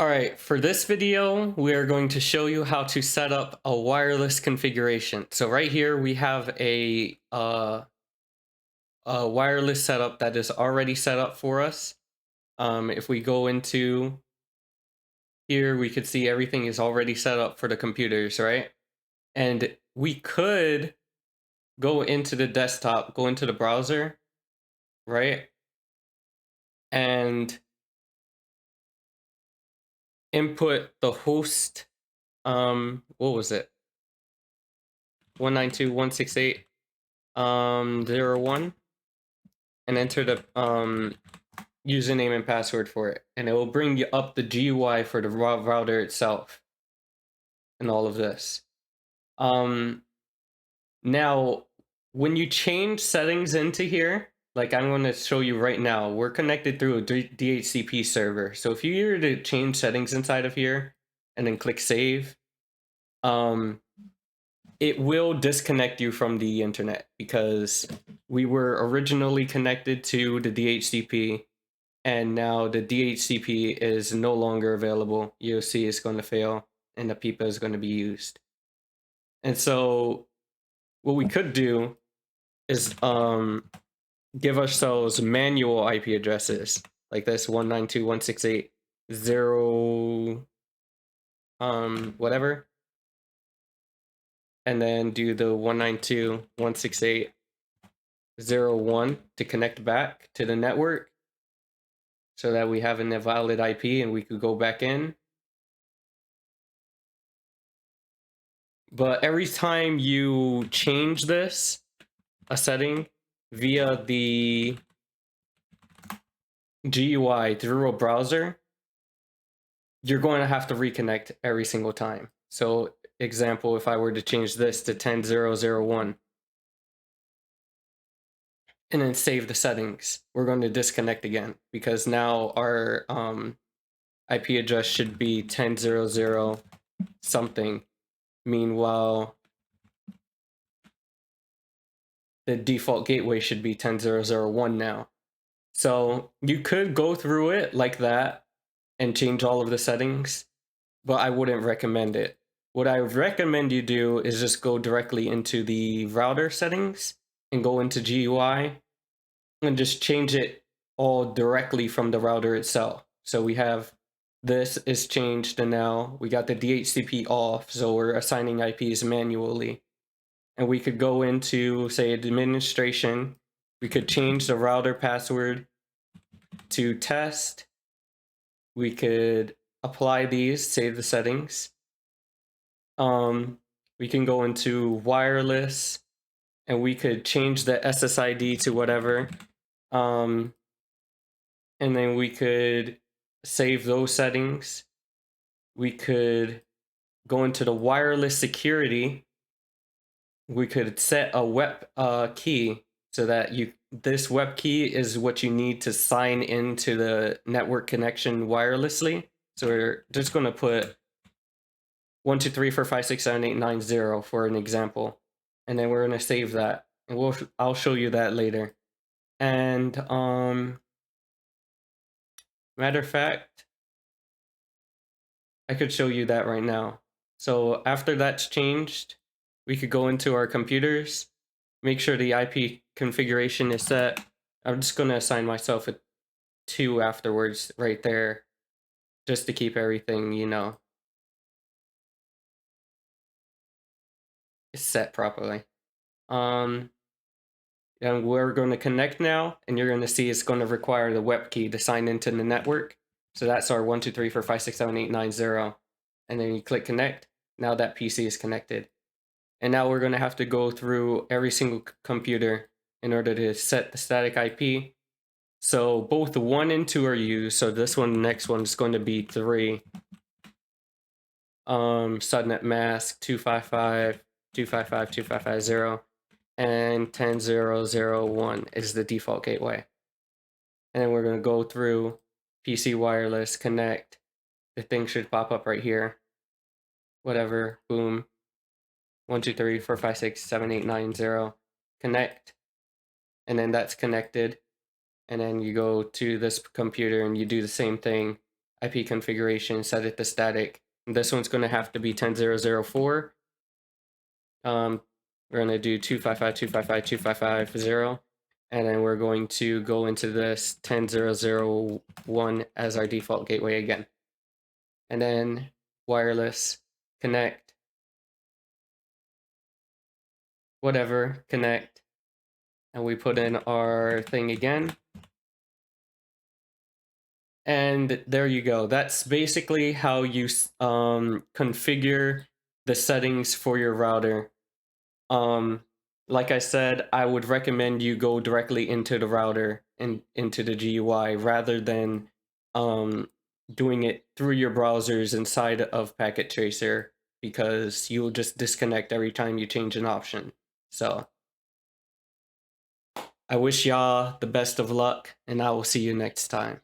All right, for this video, we are going to show you how to set up a wireless configuration. So right here, we have a wireless setup that is already set up for us. If we go into here, we could see everything is already set up for the computers, right? And we could go into the desktop, go into the browser, right? And input the host, what was it? 192.168.0.1 and enter the username and password for it, and it will bring you up the GUI for the router itself and all of this. Now when you change settings into here, like I'm going to show you right now, we're connected through a DHCP server. So if you were to change settings inside of here and then click save, it will disconnect you from the internet because we were originally connected to the DHCP, and now the DHCP is no longer available. EOC is going to fail, and the PIPA is going to be used. And so what we could do is give ourselves manual IP addresses like this 192.168.0 whatever, and then do the 192.168.0.1 to connect back to the network so that we have a valid IP and we could go back in. But every time you change a setting via the GUI through a browser, you're going to have to reconnect every single time. So example, if I were to change this to 10.0.0.1 and then save the settings, we're going to disconnect again because now our IP address should be 10.0.0 something. Meanwhile, the default gateway should be 10.0.0.1 now. So you could go through it like that and change all of the settings, but I wouldn't recommend it. What I would recommend you do is just go directly into the router settings and go into GUI and just change it all directly from the router itself. So we have this is changed, and now we got the DHCP off, so we're assigning IPs manually. And we could go into, say, administration. We could change the router password to test. We could apply these, save the settings. We can go into wireless, and we could change the SSID to whatever. And then we could save those settings. We could go into the wireless security. We could set a web key so that this web key is what you need to sign into the network connection wirelessly. So we're just going to put 1 2 3 4 5 6 7 8 9 0 for an example, and then we're going to save that, and I'll show you that later. And matter of fact, I could show you that right now. So after that's changed, we could go into our computers, make sure the IP configuration is set. I'm just going to assign myself a 2 afterwards right there, just to keep everything, set properly. And we're going to connect now, and you're going to see it's going to require the web key to sign into the network. So that's our 1 2 3 4 5 6 7 8 9 0, and then you click connect. Now that PC is connected. And now we're going to have to go through every single computer in order to set the static IP. So both 1 and 2 are used. So this one, the next one is going to be 3. Subnet mask 255.255.255.0, and 10.0.0.1 is the default gateway. And then we're going to go through PC wireless, connect. The thing should pop up right here. Whatever, boom. 1 2 3 4 5 6 7 8 9 0, connect, and then that's connected. And then you go to this computer and you do the same thing. IP configuration, set it to static. This one's going to have to be 10.0.0.4. We're going to do 255.255.255.0, and then we're going to go into this 10.0.0.1 as our default gateway again. And then wireless, connect, whatever, connect, and we put in our thing again. And there you go. That's basically how you configure the settings for your router. Like I said, I would recommend you go directly into the router and into the GUI rather than doing it through your browsers inside of Packet Tracer, because you'll just disconnect every time you change an option. So I wish y'all the best of luck, and I will see you next time.